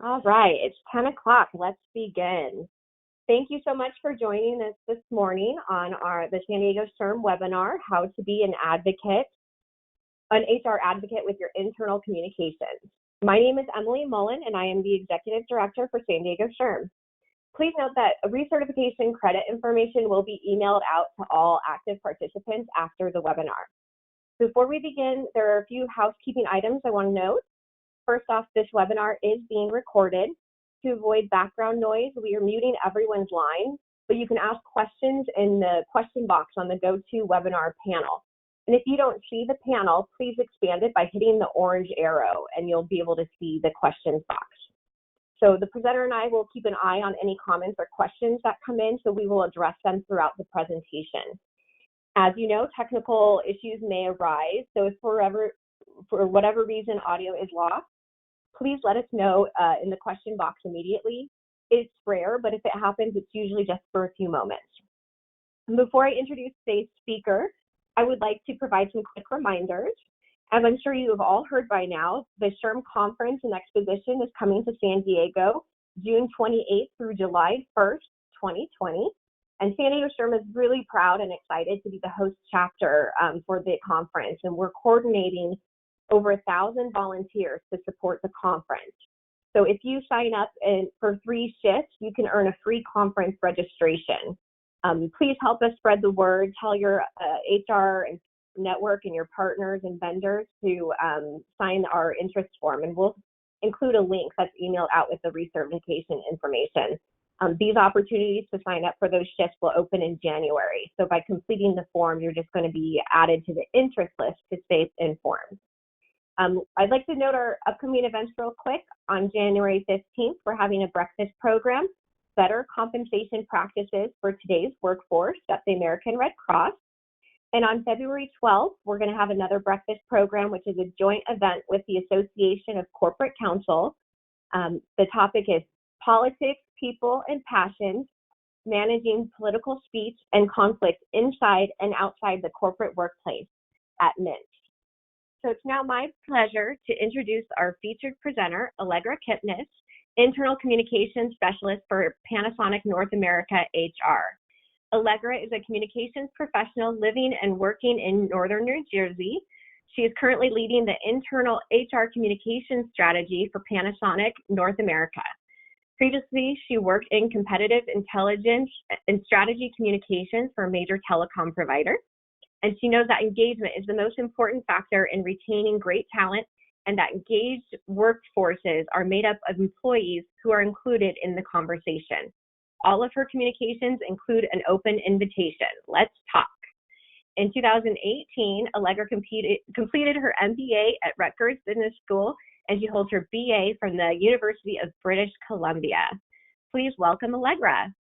All right, it's 10 o'clock. Let's begin. Thank you so much for joining us this morning on the San Diego SHRM webinar, How to Be an HR Advocate with Your Internal Communications. My name is Emily Mullen, and I am the Executive Director for San Diego SHRM. Please note that recertification credit information will be emailed out to all active participants after the webinar. Before we begin, there are a few housekeeping items I want to note. First off, this webinar is being recorded. To avoid background noise, we are muting everyone's line, but you can ask questions in the question box on the GoToWebinar panel. And if you don't see the panel, please expand it by hitting the orange arrow and you'll be able to see the questions box. So the presenter and I will keep an eye on any comments or questions that come in, so we will address them throughout the presentation. As you know, technical issues may arise, so if for whatever reason audio is lost, please let us know in the question box immediately. It's rare, but if it happens, it's usually just for a few moments. And before I introduce today's speaker, I would like to provide some quick reminders. As I'm sure you have all heard by now, the SHRM Conference and Exposition is coming to San Diego June 28th through July 1st, 2020. And San Diego SHRM is really proud and excited to be the host chapter for the conference, and we're coordinating over 1,000 volunteers to support the conference. So if you sign up for 3 shifts, you can earn a free conference registration. Please help us spread the word. Tell your HR and network and your partners and vendors to sign our interest form, and we'll include a link that's emailed out with the recertification information. These opportunities to sign up for those shifts will open in January. So by completing the form, you're just going to be added to the interest list to stay informed. I'd like to note our upcoming events real quick. On January 15th, we're having a breakfast program, Better Compensation Practices for Today's Workforce at the American Red Cross. And on February 12th, we're going to have another breakfast program, which is a joint event with the Association of Corporate Counsel. The topic is Politics, People, and Passions, Managing Political Speech and Conflict Inside and Outside the Corporate Workplace at Mint. So it's now my pleasure to introduce our featured presenter, Allegra Kipnis, Internal Communications Specialist for Panasonic North America HR. Allegra is a communications professional living and working in Northern New Jersey. She is currently leading the internal HR communications strategy for Panasonic North America. Previously, she worked in competitive intelligence and strategy communications for a major telecom provider. And she knows that engagement is the most important factor in retaining great talent, and that engaged workforces are made up of employees who are included in the conversation. All of her communications include an open invitation. Let's talk. In 2018, Allegra completed her MBA at Rutgers Business School, and she holds her BA from the University of British Columbia. Please welcome Allegra.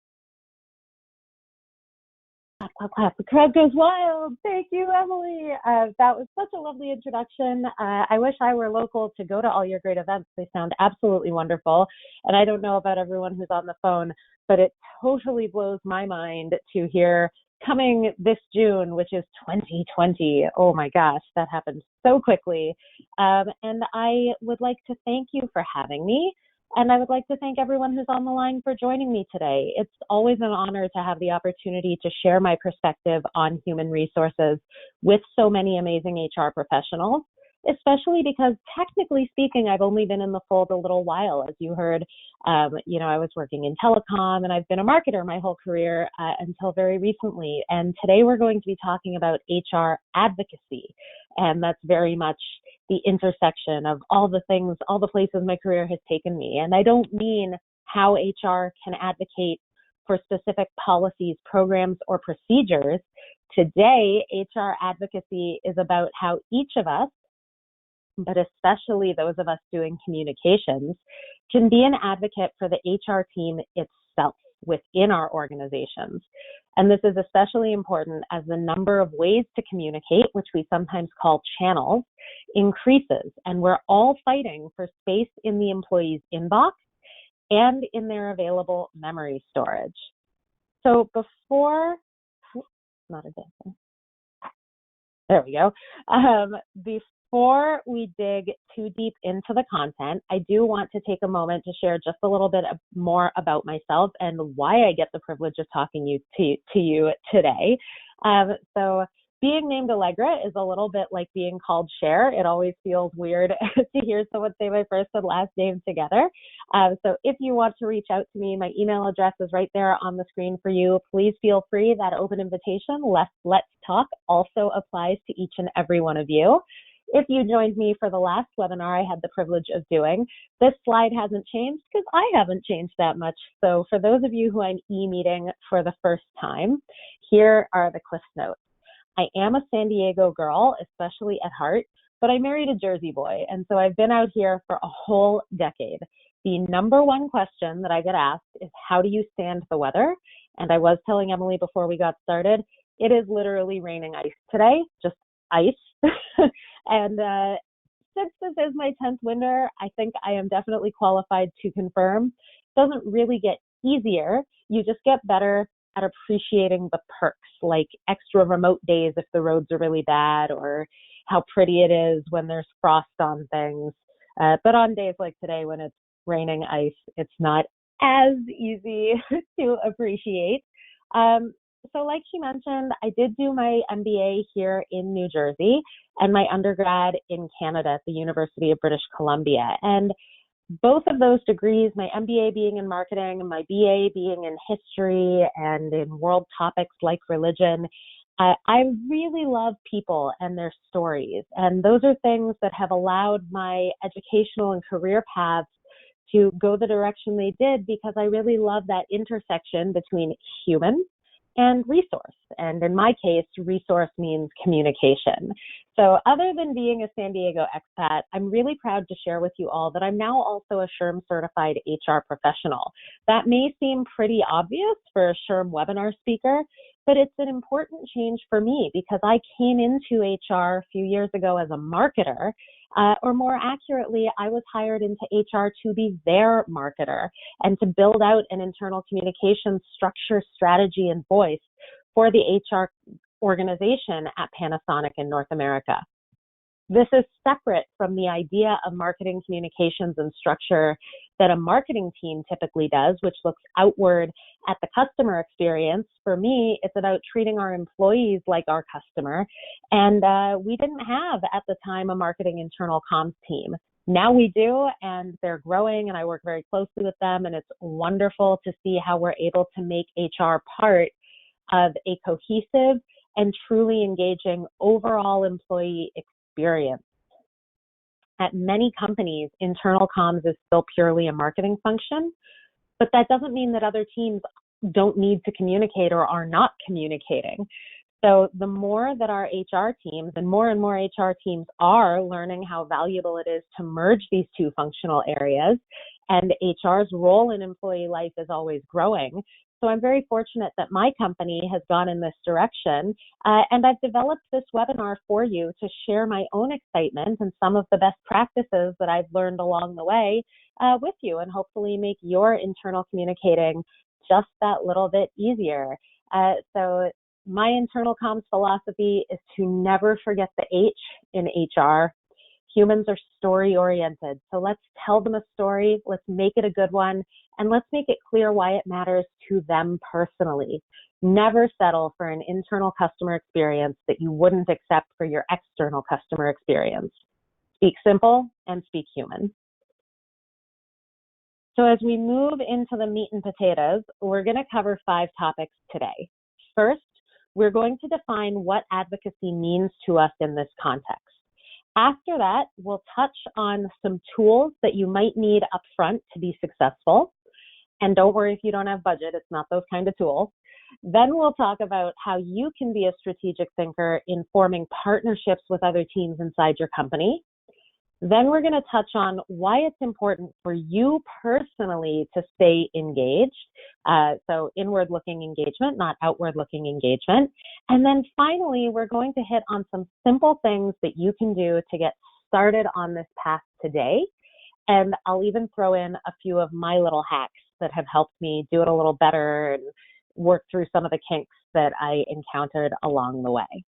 The crowd goes wild. Thank you, Emily. That was such a lovely introduction. I wish I were local to go to all your great events. They sound absolutely wonderful. And I don't know about everyone who's on the phone, but it totally blows my mind to hear coming this June, which is 2020. Oh my gosh, that happened so quickly. And I would like to thank you for having me. And I would like to thank everyone who's on the line for joining me today. It's always an honor to have the opportunity to share my perspective on human resources with so many amazing HR professionals, especially because technically speaking, I've only been in the fold a little while. As you heard, I was working in telecom and I've been a marketer my whole career until very recently. And today we're going to be talking about HR advocacy. And that's very much the intersection of all the things, all the places my career has taken me. And I don't mean how HR can advocate for specific policies, programs, or procedures. Today, HR advocacy is about how each of us, but especially those of us doing communications, can be an advocate for the HR team itself within our organizations. And this is especially important as the number of ways to communicate, which we sometimes call channels, increases. And we're all fighting for space in the employee's inbox and in their available memory storage. So there we go. before we dig too deep into the content, I do want to take a moment to share just a little bit more about myself and why I get the privilege of talking to you today. So being named Allegra is a little bit like being called Cher. It always feels weird to hear someone say my first and last name together. So if you want to reach out to me, my email address is right there on the screen for you. Please feel free. That open invitation, Let's Talk, also applies to each and every one of you. If you joined me for the last webinar I had the privilege of doing, this slide hasn't changed because I haven't changed that much. So for those of you who I'm e-meeting for the first time, here are the Cliff Notes. I am a San Diego girl, especially at heart, but I married a Jersey boy, and so I've been out here for a whole decade. The number one question that I get asked is, how do you stand the weather? And I was telling Emily before we got started, it is literally raining ice today, just ice. And since this is my 10th winter, I think I am definitely qualified to confirm. It doesn't really get easier. You just get better at appreciating the perks, like extra remote days if the roads are really bad, or how pretty it is when there's frost on things. But on days like today when it's raining ice, it's not as easy to appreciate. So like she mentioned, I did do my MBA here in New Jersey and my undergrad in Canada at the University of British Columbia. And both of those degrees, my MBA being in marketing and my BA being in history and in world topics like religion, I really love people and their stories. And those are things that have allowed my educational and career paths to go the direction they did, because I really love that intersection between human and resource. And in my case, resource means communication. So other than being a San Diego expat, I'm really proud to share with you all that I'm now also a SHRM certified HR professional. That may seem pretty obvious for a SHRM webinar speaker, but it's an important change for me because I came into HR a few years ago as a marketer, or more accurately, I was hired into HR to be their marketer and to build out an internal communications structure, strategy, and voice for the HR organization at Panasonic in North America. This is separate from the idea of marketing communications and structure that a marketing team typically does, which looks outward at the customer experience. For me, it's about treating our employees like our customer. And we didn't have at the time a marketing internal comms team. Now we do, and they're growing, and I work very closely with them, and it's wonderful to see how we're able to make HR part of a cohesive and truly engaging overall employee experience. At many companies, internal comms is still purely a marketing function, but that doesn't mean that other teams don't need to communicate or are not communicating. So the more that our HR teams and more HR teams are learning how valuable it is to merge these two functional areas, and HR's role in employee life is always growing. So I'm very fortunate that my company has gone in this direction, and I've developed this webinar for you to share my own excitement and some of the best practices that I've learned along the way with you, and hopefully make your internal communicating just that little bit easier. So my internal comms philosophy is to never forget the H in HR. Humans are story-oriented, so let's tell them a story, let's make it a good one, and let's make it clear why it matters to them personally. Never settle for an internal customer experience that you wouldn't accept for your external customer experience. Speak simple and speak human. So as we move into the meat and potatoes, we're going to cover 5 topics today. First, we're going to define what advocacy means to us in this context. After that, we'll touch on some tools that you might need upfront to be successful. And don't worry if you don't have budget, it's not those kind of tools. Then we'll talk about how you can be a strategic thinker in forming partnerships with other teams inside your company. Then we're going to touch on why it's important for you personally to stay engaged. So inward-looking engagement, not outward-looking engagement. And then finally, we're going to hit on some simple things that you can do to get started on this path today. And I'll even throw in a few of my little hacks that have helped me do it a little better and work through some of the kinks that I encountered along the way.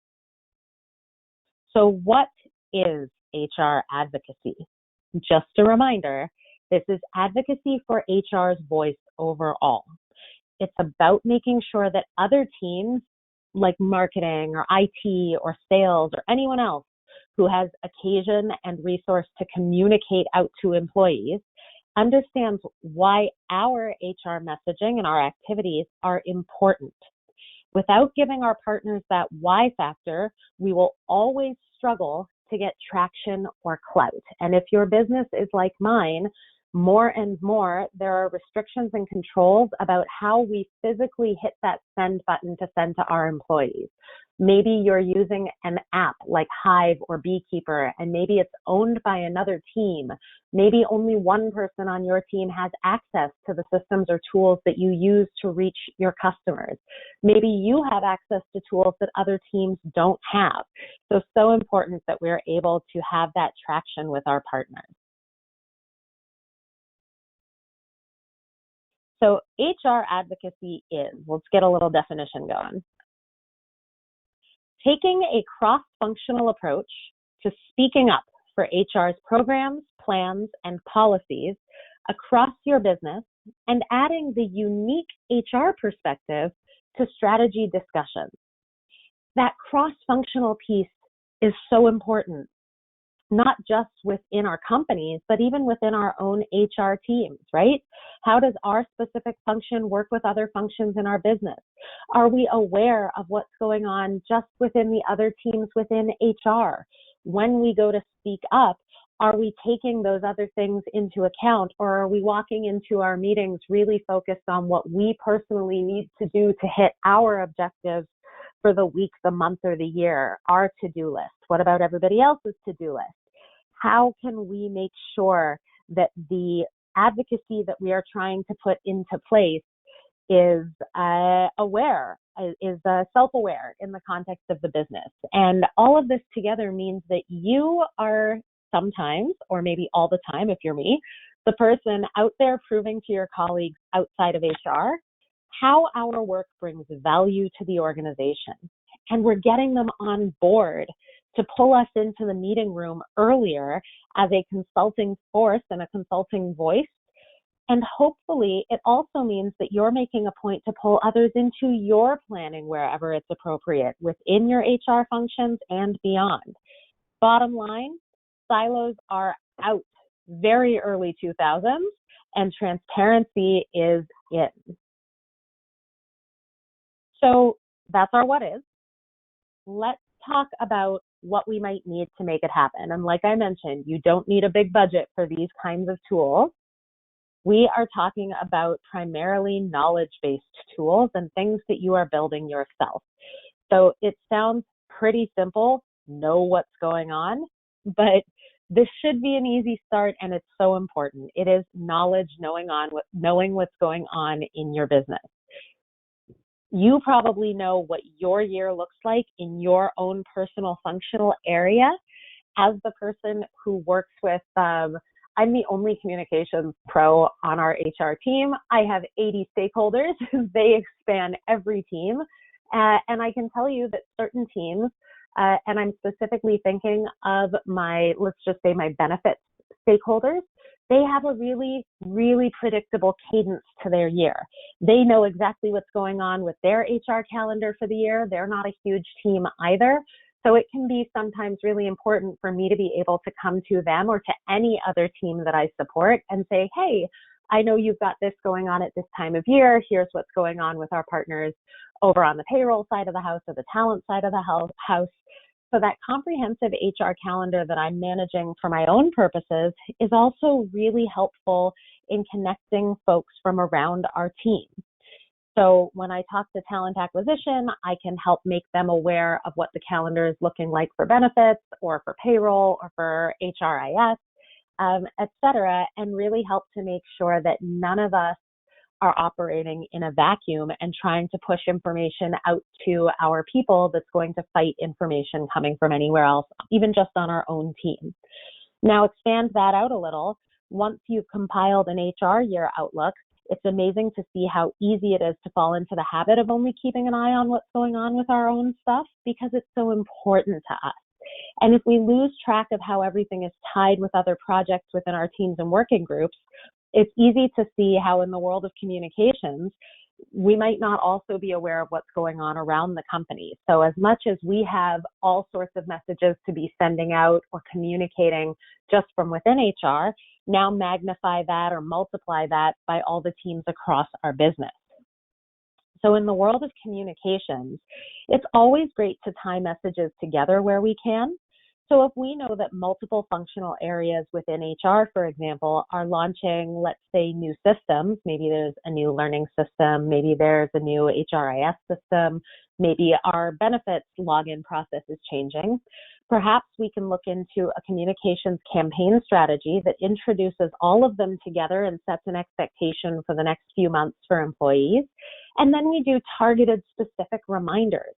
So what is HR Advocacy. Just a reminder, this is advocacy for HR's voice overall. It's about making sure that other teams like marketing or IT or sales or anyone else who has occasion and resource to communicate out to employees understands why our HR messaging and our activities are important. Without giving our partners that why factor, we will always struggle to get traction or clout. And if your business is like mine, more and more, there are restrictions and controls about how we physically hit that send button to send to our employees. Maybe you're using an app like Hive or Beekeeper, and maybe it's owned by another team. Maybe only one person on your team has access to the systems or tools that you use to reach your customers. Maybe you have access to tools that other teams don't have. So important that we're able to have that traction with our partners. So HR advocacy is, let's get a little definition going. Taking a cross-functional approach to speaking up for HR's programs, plans, and policies across your business and adding the unique HR perspective to strategy discussions. That cross-functional piece is so important, not just within our companies, but even within our own HR teams, right? How does our specific function work with other functions in our business? Are we aware of what's going on just within the other teams within HR? When we go to speak up, are we taking those other things into account, or are we walking into our meetings really focused on what we personally need to do to hit our objectives for the week, the month, or the year, our to-do list? What about everybody else's to-do list? How can we make sure that the advocacy that we are trying to put into place is self-aware in the context of the business? And all of this together means that you are sometimes, or maybe all the time if you're me, the person out there proving to your colleagues outside of HR how our work brings value to the organization. And we're getting them on board to pull us into the meeting room earlier as a consulting force and a consulting voice. And hopefully it also means that you're making a point to pull others into your planning wherever it's appropriate within your HR functions and beyond. Bottom line, silos are out very early 2000s and transparency is in. So that's our what is. Let's talk about what we might need to make it happen. And like I mentioned, you don't need a big budget for these kinds of tools. We are talking about primarily knowledge-based tools and things that you are building yourself. So it sounds pretty simple, know what's going on, but this should be an easy start, and it's so important. It is knowledge, knowing what's going on in your business. You probably know what your year looks like in your own personal functional area. As the person who works with, I'm the only communications pro on our HR team. I have 80 stakeholders. They span every team. And I can tell you that certain teams, and I'm specifically thinking of let's just say my benefits stakeholders, they have a really, really predictable cadence to their year. They know exactly what's going on with their HR calendar for the year. They're not a huge team either. So it can be sometimes really important for me to be able to come to them or to any other team that I support and say, hey, I know you've got this going on at this time of year. Here's what's going on with our partners over on the payroll side of the house or the talent side of the house. So that comprehensive HR calendar that I'm managing for my own purposes is also really helpful in connecting folks from around our team. So when I talk to talent acquisition, I can help make them aware of what the calendar is looking like for benefits or for payroll or for HRIS, et cetera, and really help to make sure that none of us are operating in a vacuum and trying to push information out to our people that's going to fight information coming from anywhere else, even just on our own team. Now expand that out a little. Once you've compiled an HR year outlook, it's amazing to see how easy it is to fall into the habit of only keeping an eye on what's going on with our own stuff because it's so important to us. And if we lose track of how everything is tied with other projects within our teams and working groups, it's easy to see how in the world of communications, we might not also be aware of what's going on around the company. So as much as we have all sorts of messages to be sending out or communicating just from within HR, now magnify that or multiply that by all the teams across our business. So in the world of communications, it's always great to tie messages together where we can. So if we know that multiple functional areas within HR, for example, are launching, let's say, new systems, maybe there's a new learning system, maybe there's a new HRIS system, maybe our benefits login process is changing, perhaps we can look into a communications campaign strategy that introduces all of them together and sets an expectation for the next few months for employees. And then we do targeted specific reminders.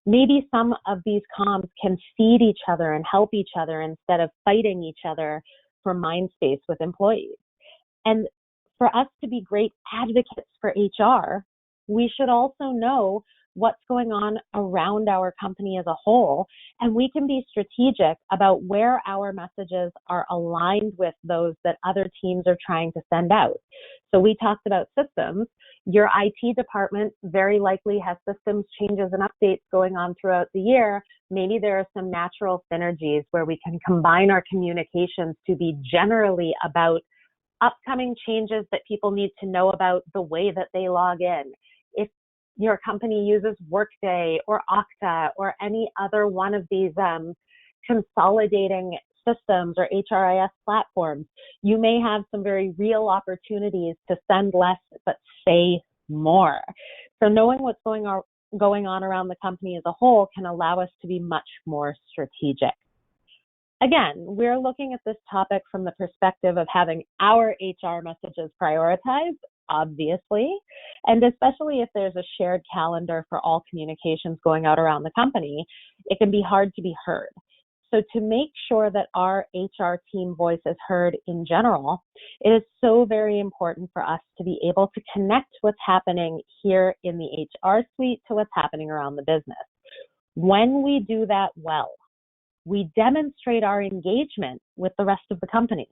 Maybe some of these comms can feed each other and help each other instead of fighting each other for mind space with employees. And for us to be great advocates for HR, we should also know what's going on around our company as a whole, and we can be strategic about where our messages are aligned with those that other teams are trying to send out. So we talked about systems. Your IT department very likely has systems changes and updates going on throughout the year. Maybe there are some natural synergies where we can combine our communications to be generally about upcoming changes that people need to know about the way that they log in. If your company uses Workday or Okta or any other one of these consolidating systems or HRIS platforms, you may have some very real opportunities to send less but say more. So knowing what's going on around the company as a whole can allow us to be much more strategic. Again, we're looking at this topic from the perspective of having our HR messages prioritized, obviously, and especially if there's a shared calendar for all communications going out around the company, it can be hard to be heard. So to make sure that our HR team voice is heard in general, it is so very important for us to be able to connect what's happening here in the HR suite to what's happening around the business. When we do that well, we demonstrate our engagement with the rest of the company,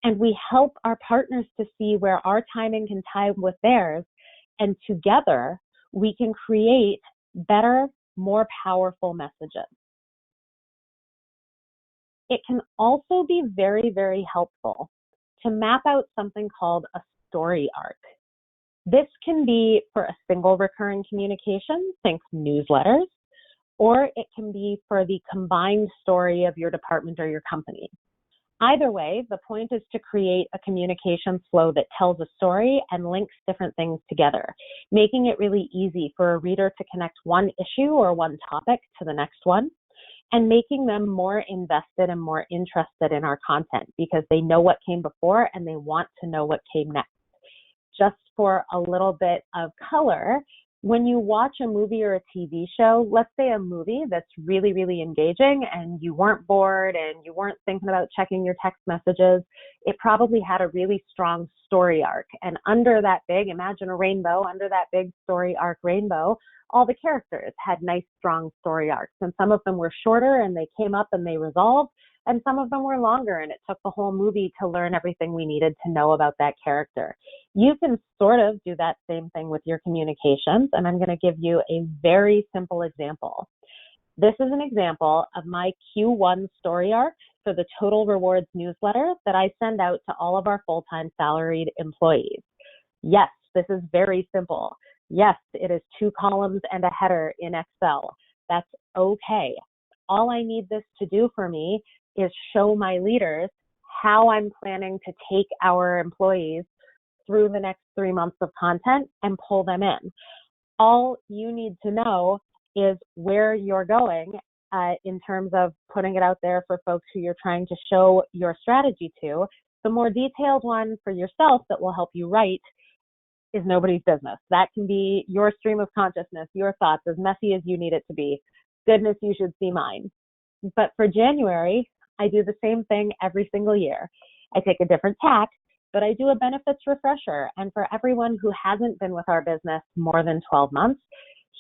and we help our partners to see where our timing can tie with theirs, and together we can create better, more powerful messages. It can also be very, very helpful to map out something called a story arc. This can be for a single recurring communication, think newsletters, or it can be for the combined story of your department or your company. Either way, the point is to create a communications flow that tells a story and links different things together, making it really easy for a reader to connect one issue or one topic to the next one, and making them more invested and more interested in our content because they know what came before and they want to know what came next. Just for a little bit of color, when you watch a movie or a TV show, let's say a movie that's really, really engaging and you weren't bored and you weren't thinking about checking your text messages, it probably had a really strong story arc. And under that big, imagine a rainbow, under that big story arc rainbow, all the characters had nice, strong story arcs. And some of them were shorter and they came up and they resolved. And some of them were longer and it took the whole movie to learn everything we needed to know about that character. You can sort of do that same thing with your communications, and I'm going to give you a very simple example. This is an example of my Q1 story arc for the Total Rewards newsletter that I send out to all of our full-time salaried employees. Yes, this is very simple. Yes, it is 2 columns and a header in Excel. That's okay. All I need this to do for me is show my leaders how I'm planning to take our employees through the next 3 months of content and pull them in. All you need to know is where you're going in terms of putting it out there for folks who you're trying to show your strategy to. The more detailed one for yourself that will help you write is nobody's business. That can be your stream of consciousness, your thoughts, as messy as you need it to be. Goodness, you should see mine. But for January, I do the same thing every single year. I take a different tack, but I do a benefits refresher. And for everyone who hasn't been with our business more than 12 months,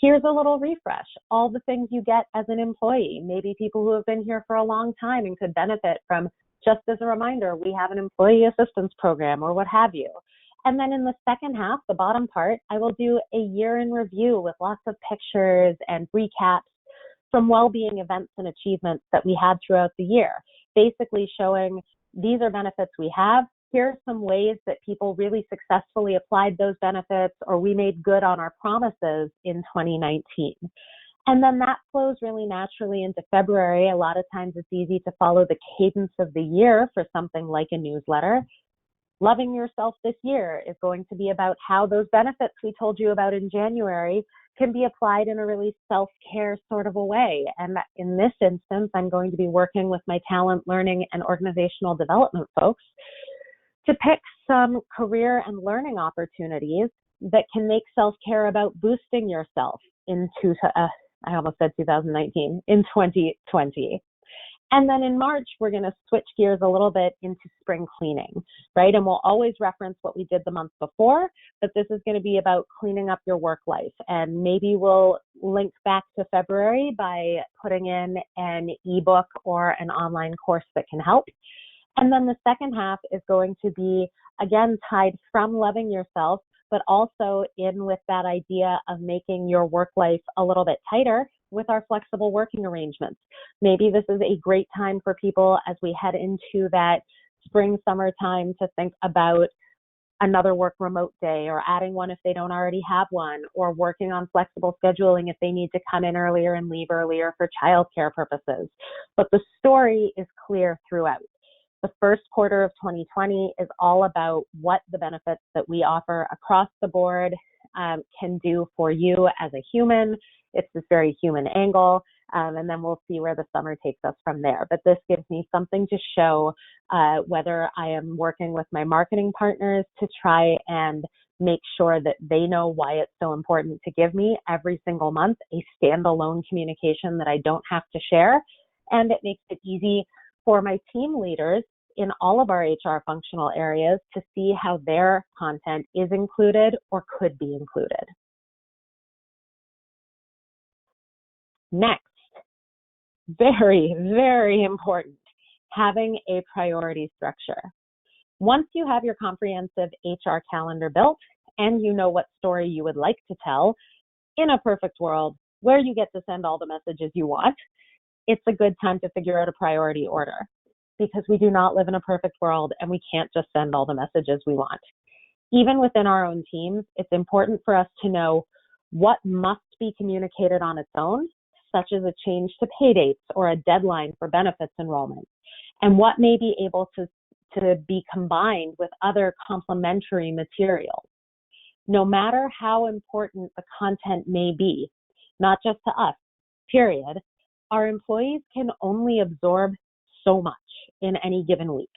Here's a little refresh. All the things you get as an employee, maybe people who have been here for a long time and could benefit from, just as a reminder, we have an employee assistance program or what have you. And then in the second half, the bottom part, I will do a year in review with lots of pictures and recaps from well-being events and achievements that we had throughout the year, basically showing these are benefits we have. Here are some ways that people really successfully applied those benefits, or we made good on our promises in 2019. And then that flows really naturally into February. A lot of times it's easy to follow the cadence of the year for something like a newsletter. Loving Yourself this year is going to be about how those benefits we told you about in January can be applied in a really self-care sort of a way. And in this instance, I'm going to be working with my talent, learning, and organizational development folks to pick some career and learning opportunities that can make self-care about boosting yourself into, I almost said 2019, in 2020. And then in March, we're going to switch gears a little bit into spring cleaning, right? And we'll always reference what we did the month before, but this is going to be about cleaning up your work life. And maybe we'll link back to February by putting in an ebook or an online course that can help. And then the second half is going to be, again, tied from loving yourself, but also in with that idea of making your work life a little bit tighter with our flexible working arrangements. Maybe this is a great time for people as we head into that spring, summer time to think about another work remote day, or adding one if they don't already have one, or working on flexible scheduling if they need to come in earlier and leave earlier for childcare purposes. But the story is clear throughout. The first quarter of 2020 is all about what the benefits that we offer across the board can do for you as a human. It's this very human angle, and then we'll see where the summer takes us from there. But this gives me something to show whether I am working with my marketing partners to try and make sure that they know why it's so important to give me every single month a standalone communication that I don't have to share. And it makes it easy for my team leaders in all of our HR functional areas to see how their content is included or could be included. Next, very, very important, having a priority structure. Once you have your comprehensive HR calendar built and you know what story you would like to tell, in a perfect world where you get to send all the messages you want, it's a good time to figure out a priority order, because we do not live in a perfect world and we can't just send all the messages we want. Even within our own teams, it's important for us to know what must be communicated on its own, such as a change to pay dates or a deadline for benefits enrollment, and what may be able to be combined with other complementary materials. No matter how important the content may be, not just to us, period, our employees can only absorb so much in any given week.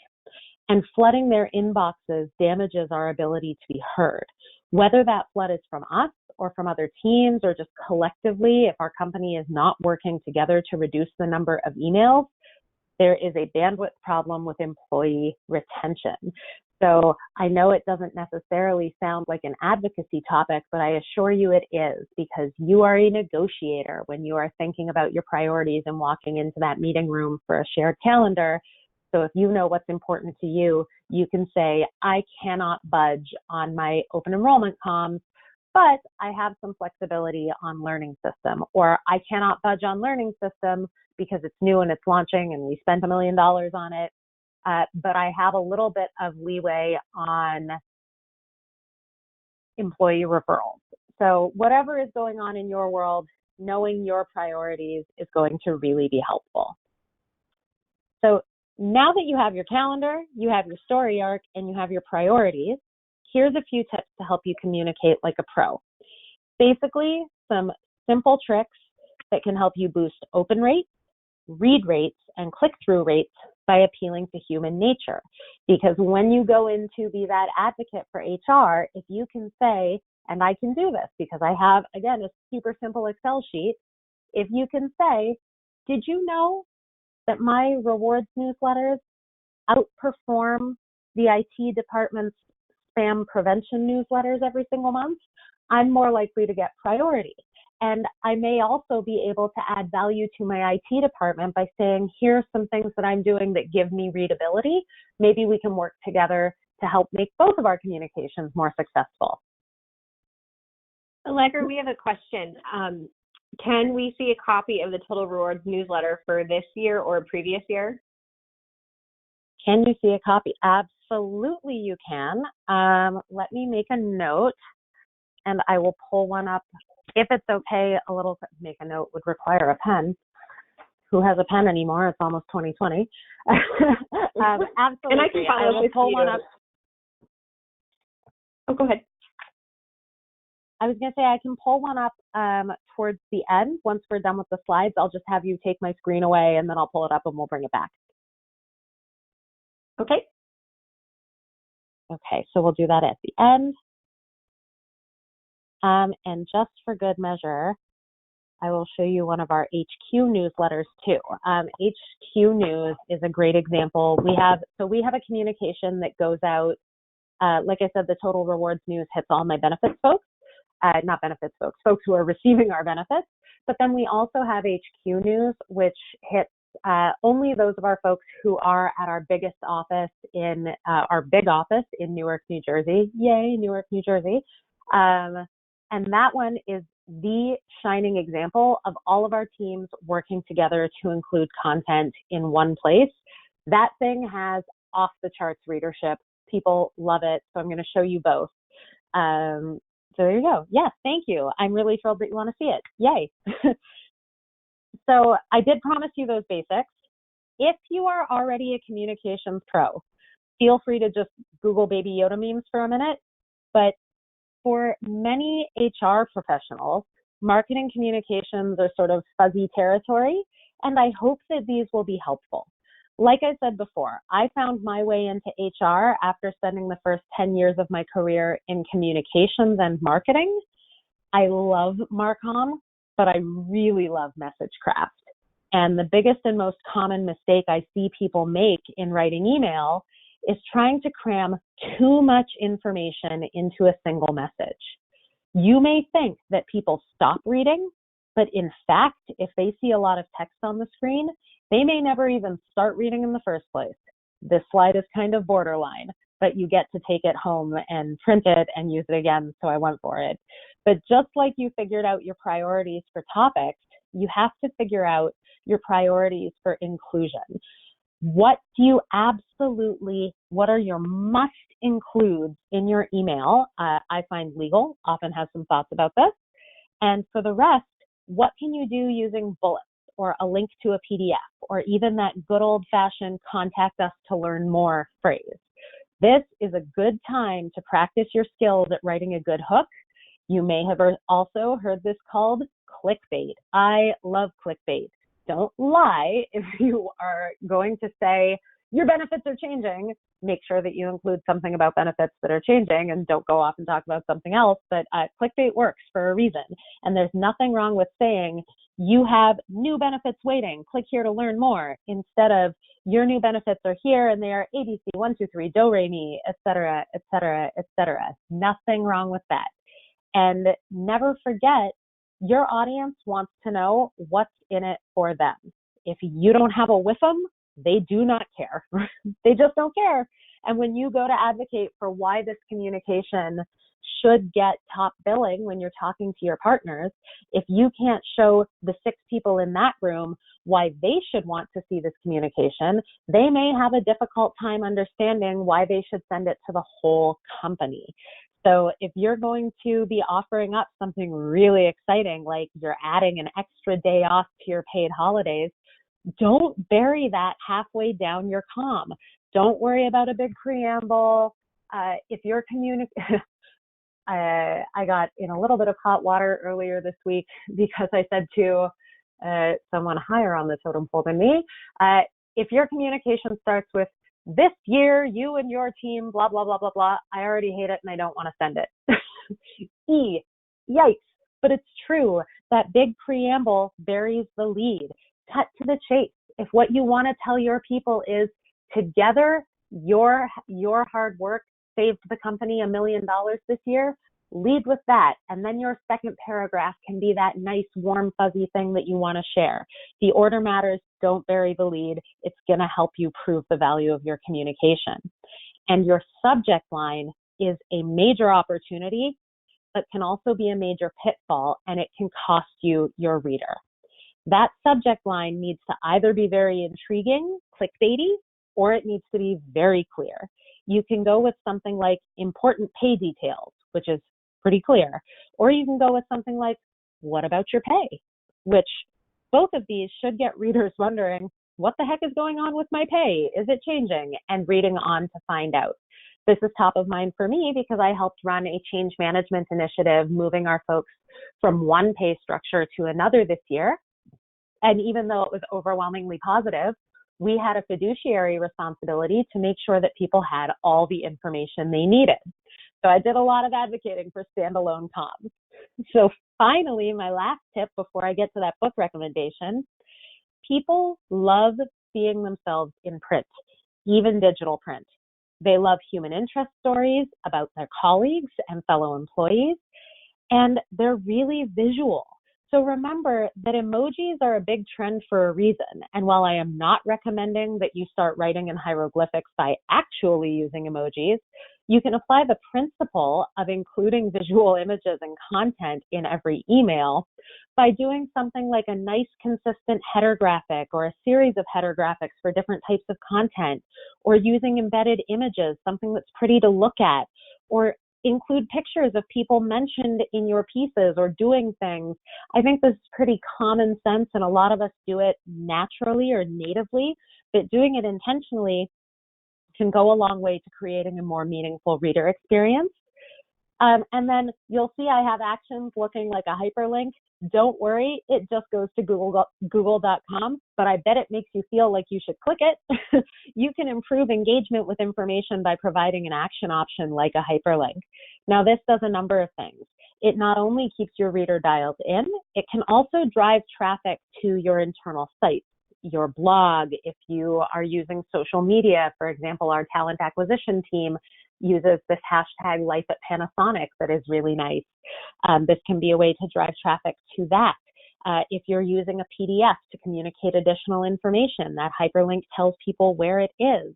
And flooding their inboxes damages our ability to be heard, whether that flood is from us or from other teams, or just collectively, if our company is not working together to reduce the number of emails, there is a bandwidth problem with employee retention. So I know it doesn't necessarily sound like an advocacy topic, but I assure you it is, because you are a negotiator when you are thinking about your priorities and walking into that meeting room for a shared calendar. So if you know what's important to you, you can say, I cannot budge on my open enrollment comms, but I have some flexibility on learning system, or I cannot budge on learning system because it's new and it's launching and we spent $1 million on it. But I have a little bit of leeway on employee referrals. So whatever is going on in your world, knowing your priorities is going to really be helpful. So now that you have your calendar, you have your story arc, and you have your priorities, here's a few tips to help you communicate like a pro. Basically, some simple tricks that can help you boost open rates, read rates, and click-through rates by appealing to human nature. Because when you go in to be that advocate for HR, if you can say, and I can do this because I have, again, a super simple Excel sheet, if you can say, did you know that my rewards newsletters outperform the IT department's spam prevention newsletters every single month? I'm more likely to get priority. And I may also be able to add value to my IT department by saying, here's some things that I'm doing that give me readability. Maybe we can work together to help make both of our communications more successful. Allegra, we have a question. Can we see a copy of the Total Rewards newsletter for this year or previous year? Can you see a copy? Absolutely, you can. Let me make a note, and I will pull one up. If it's okay, make a note would require a pen. Who has a pen anymore? It's almost 2020. Absolutely. And I can follow up with pull you. one up. Oh, go ahead. I was going to say I can pull one up towards the end. Once we're done with the slides, I'll just have you take my screen away, and then I'll pull it up and we'll bring it back. Okay. Okay, so we'll do that at the end. And just for good measure, I will show you one of our HQ newsletters too. HQ News is a great example. We have a communication that goes out. Like I said, the Total Rewards News hits all my benefits folks, not benefits folks, folks who are receiving our benefits. But then we also have HQ News, which hits only those of our folks who are at our biggest office in our big office in Newark, New Jersey. Yay, Newark, New Jersey. And that one is the shining example of all of our teams working together to include content in one place. That thing has off the charts readership. People love it. So I'm going to show you both. So there you go. Yes, thank you. I'm really thrilled that you want to see it. Yay. So I did promise you those basics. If you are already a communications pro, feel free to just Google Baby Yoda memes for a minute. But for many HR professionals, marketing communications are sort of fuzzy territory, and I hope that these will be helpful. Like I said before, I found my way into HR after spending the first 10 years of my career in communications and marketing. I love Marcom, but I really love message craft. And the biggest and most common mistake I see people make in writing email is trying to cram too much information into a single message. You may think that people stop reading, but in fact, if they see a lot of text on the screen, they may never even start reading in the first place. This slide is kind of borderline, but you get to take it home and print it and use it again, so I went for it. But just like you figured out your priorities for topics, you have to figure out your priorities for inclusion. What are your must includes in your email? I find legal often has some thoughts about this. And for the rest, what can you do using bullets or a link to a PDF or even that good old fashioned contact us to learn more phrase? This is a good time to practice your skills at writing a good hook. You may have also heard this called clickbait. I love clickbait. Don't lie. If you are going to say your benefits are changing, make sure that you include something about benefits that are changing and don't go off and talk about something else. But clickbait works for a reason. And there's nothing wrong with saying you have new benefits waiting. Click here to learn more instead of your new benefits are here and they are ABC, 1, 2, 3, do, re, mi, et cetera, et cetera, et cetera. Nothing wrong with that. And never forget, your audience wants to know what's in it for them. If you don't have a with them, they do not care. They just don't care. And when you go to advocate for why this communication should get top billing when you're talking to your partners, if you can't show the 6 people in that room why they should want to see this communication, they may have a difficult time understanding why they should send it to the whole company. So if you're going to be offering up something really exciting, like you're adding an extra day off to your paid holidays, don't bury that halfway down your comm. Don't worry about a big preamble. If you're I got in a little bit of hot water earlier this week because I said to someone higher on the totem pole than me, if your communication starts with, this year, you and your team, blah, blah, blah, blah, blah, I already hate it and I don't want to send it. Yikes. But it's true. That big preamble buries the lead. Cut to the chase. If what you want to tell your people is together, your hard work saved the company $1 million this year, lead with that. And then your second paragraph can be that nice, warm, fuzzy thing that you want to share. The order matters. Don't bury the lead. It's going to help you prove the value of your communication. And your subject line is a major opportunity, but can also be a major pitfall, and it can cost you your reader. That subject line needs to either be very intriguing, clickbaity, or it needs to be very clear. You can go with something like important pay details, which is pretty clear, or you can go with something like, what about your pay? Which both of these should get readers wondering, what the heck is going on with my pay? Is it changing? And reading on to find out. This is top of mind for me because I helped run a change management initiative, moving our folks from one pay structure to another this year. And even though it was overwhelmingly positive, we had a fiduciary responsibility to make sure that people had all the information they needed. So I did a lot of advocating for standalone comms. So finally, my last tip before I get to that book recommendation, people love seeing themselves in print, even digital print. They love human interest stories about their colleagues and fellow employees, and they're really visual. So remember that emojis are a big trend for a reason. And while I am not recommending that you start writing in hieroglyphics by actually using emojis, you can apply the principle of including visual images and content in every email by doing something like a nice consistent header graphic or a series of header graphics for different types of content, or using embedded images, something that's pretty to look at, or include pictures of people mentioned in your pieces or doing things. I think this is pretty common sense, and a lot of us do it naturally or natively, but doing it intentionally can go a long way to creating a more meaningful reader experience. And then you'll see I have actions looking like a hyperlink. Don't worry, it just goes to google.com, but I bet it makes you feel like you should click it. You can improve engagement with information by providing an action option like a hyperlink. Now, this does a number of things. It not only keeps your reader dialed in, it can also drive traffic to your internal sites, your blog. If you are using social media, for example, our talent acquisition team uses this hashtag Life at Panasonic that is really nice. This can be a way to drive traffic to that. If you're using a PDF to communicate additional information, that hyperlink tells people where it is.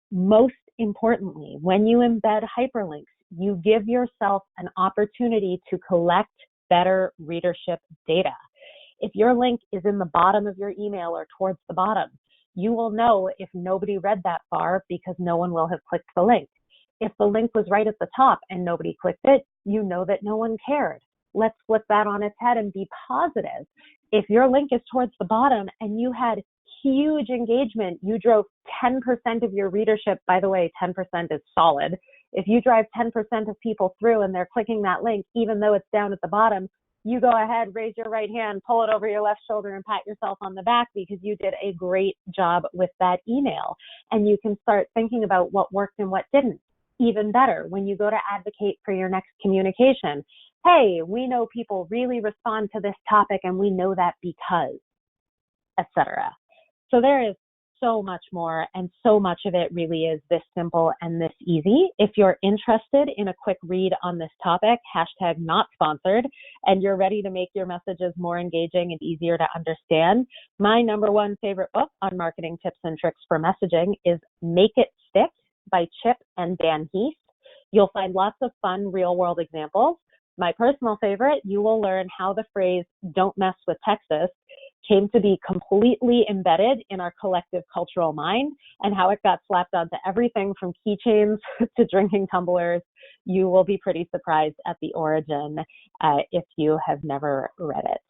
Most importantly, when you embed hyperlinks, you give yourself an opportunity to collect better readership data. If your link is in the bottom of your email or towards the bottom, you will know if nobody read that far because no one will have clicked the link. If the link was right at the top and nobody clicked it, you know that no one cared. Let's flip that on its head and be positive. If your link is towards the bottom and you had huge engagement, you drove 10% of your readership, by the way, 10% is solid. If you drive 10% of people through and they're clicking that link, even though it's down at the bottom, you go ahead, raise your right hand, pull it over your left shoulder, and pat yourself on the back because you did a great job with that email. And you can start thinking about what worked and what didn't. Even better, when you go to advocate for your next communication, hey, we know people really respond to this topic and we know that because, etc. So there is so much more, and so much of it really is this simple and this easy. If you're interested in a quick read on this topic, hashtag not sponsored, and you're ready to make your messages more engaging and easier to understand, my number one favorite book on marketing tips and tricks for messaging is Make It Stick by Chip and Dan Heath. You'll find lots of fun real-world examples. My personal favorite, you will learn how the phrase "don't mess with Texas" came to be completely embedded in our collective cultural mind, and how it got slapped onto everything from keychains to drinking tumblers. You will be pretty surprised at the origin if you have never read it.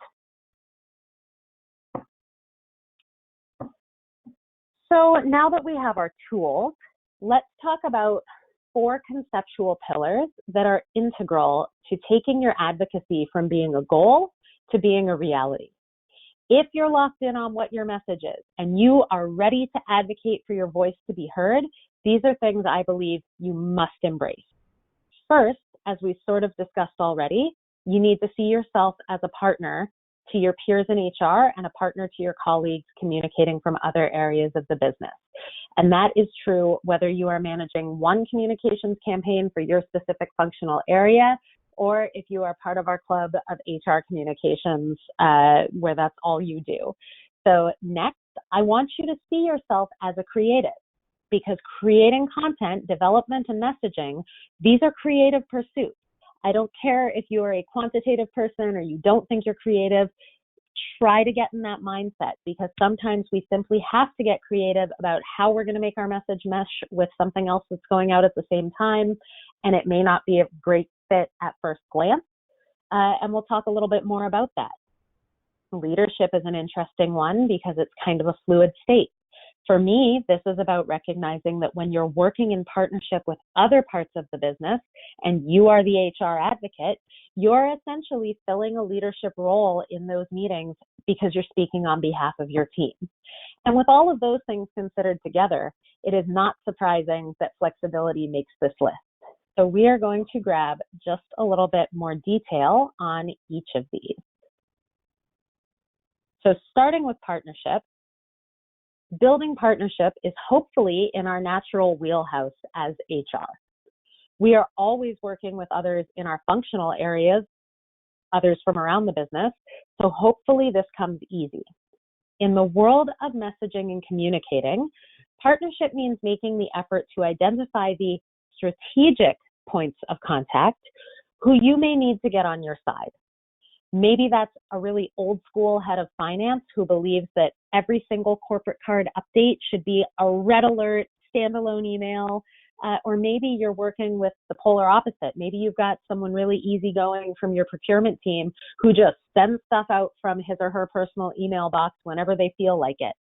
So now that we have our tools, let's talk about 4 conceptual pillars that are integral to taking your advocacy from being a goal to being a reality. If you're locked in on what your message is and you are ready to advocate for your voice to be heard, these are things I believe you must embrace. First, as we sort of discussed already, you need to see yourself as a partner to your peers in HR and a partner to your colleagues communicating from other areas of the business. And that is true whether you are managing one communications campaign for your specific functional area, or if you are part of our club of HR communications, where that's all you do. So next, I want you to see yourself as a creative, because creating content, development, and messaging, these are creative pursuits. I don't care if you are a quantitative person or you don't think you're creative. Try to get in that mindset, because sometimes we simply have to get creative about how we're going to make our message mesh with something else that's going out at the same time, and it may not be a great fit at first glance, and we'll talk a little bit more about that. Leadership is an interesting one because it's kind of a fluid state. For me, this is about recognizing that when you're working in partnership with other parts of the business and you are the HR advocate, you're essentially filling a leadership role in those meetings because you're speaking on behalf of your team. And with all of those things considered together, it is not surprising that flexibility makes this list. So we are going to grab just a little bit more detail on each of these. So starting with partnership, building partnership is hopefully in our natural wheelhouse as HR. We are always working with others in our functional areas, others from around the business, so hopefully this comes easy. In the world of messaging and communicating, partnership means making the effort to identify the strategic points of contact who you may need to get on your side. Maybe that's a really old school head of finance who believes that every single corporate card update should be a red alert, standalone email, or maybe you're working with the polar opposite. Maybe you've got someone really easygoing from your procurement team who just sends stuff out from his or her personal email box whenever they feel like it.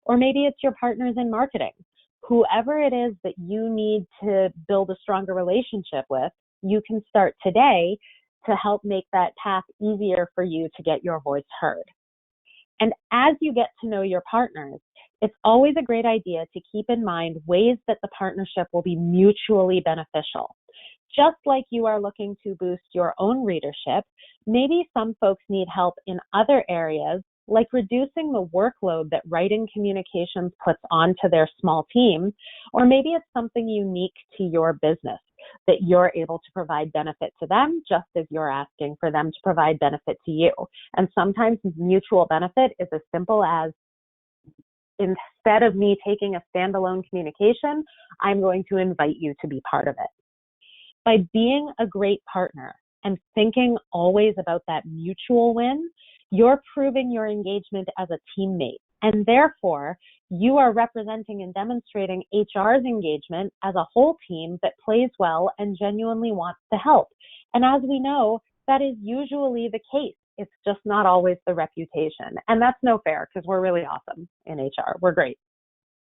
Or maybe it's your partners in marketing. Whoever it is that you need to build a stronger relationship with, you can start today to help make that path easier for you to get your voice heard. And as you get to know your partners, it's always a great idea to keep in mind ways that the partnership will be mutually beneficial. Just like you are looking to boost your own readership, maybe some folks need help in other areas, like reducing the workload that writing communications puts onto their small team, or maybe it's something unique to your business that you're able to provide benefit to them just as you're asking for them to provide benefit to you. And sometimes mutual benefit is as simple as, instead of me taking a standalone communication, I'm going to invite you to be part of it. By being a great partner and thinking always about that mutual win, you're proving your engagement as a teammate. And therefore, you are representing and demonstrating HR's engagement as a whole team that plays well and genuinely wants to help. And as we know, that is usually the case. It's just not always the reputation. And that's no fair, because we're really awesome in HR. We're great.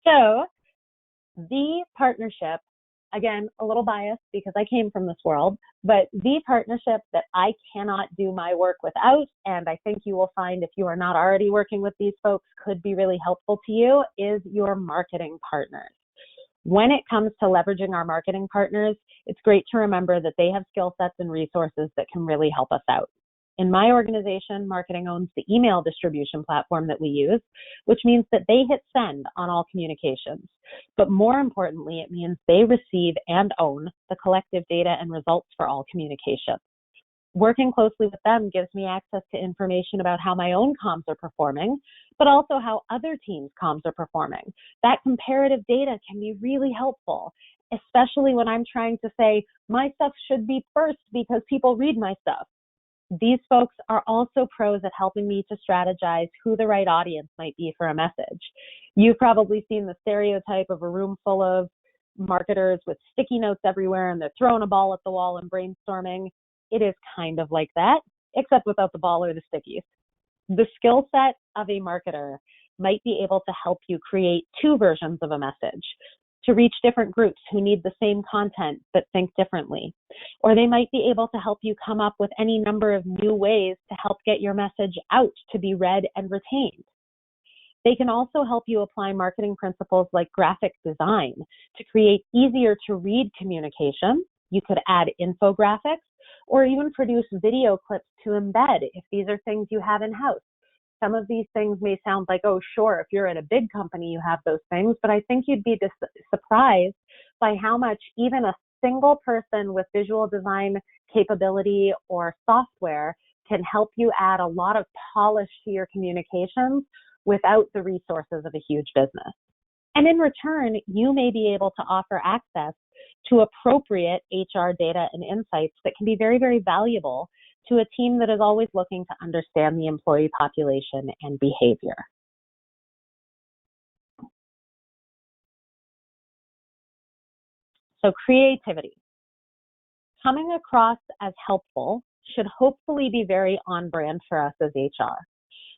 So the partnership, again, a little biased because I came from this world, but the partnership that I cannot do my work without, and I think you will find if you are not already working with these folks could be really helpful to you, is your marketing partners. When it comes to leveraging our marketing partners, it's great to remember that they have skill sets and resources that can really help us out. In my organization, marketing owns the email distribution platform that we use, which means that they hit send on all communications. But more importantly, it means they receive and own the collective data and results for all communications. Working closely with them gives me access to information about how my own comms are performing, but also how other teams' comms are performing. That comparative data can be really helpful, especially when I'm trying to say, my stuff should be first because people read my stuff. These folks are also pros at helping me to strategize who the right audience might be for a message. You've probably seen the stereotype of a room full of marketers with sticky notes everywhere and they're throwing a ball at the wall and brainstorming. It is kind of like that, except without the ball or the stickies. The skill set of a marketer might be able to help you create two versions of a message to reach different groups who need the same content but think differently. Or they might be able to help you come up with any number of new ways to help get your message out to be read and retained. They can also help you apply marketing principles like graphic design to create easier to read communication. You could add infographics or even produce video clips to embed if these are things you have in-house. Some of these things may sound like, oh, sure, if you're at a big company, you have those things, but I think you'd be surprised by how much even a single person with visual design capability or software can help you add a lot of polish to your communications without the resources of a huge business. And in return, you may be able to offer access to appropriate HR data and insights that can be very, very valuable to a team that is always looking to understand the employee population and behavior. So creativity. Coming across as helpful should hopefully be very on brand for us as HR.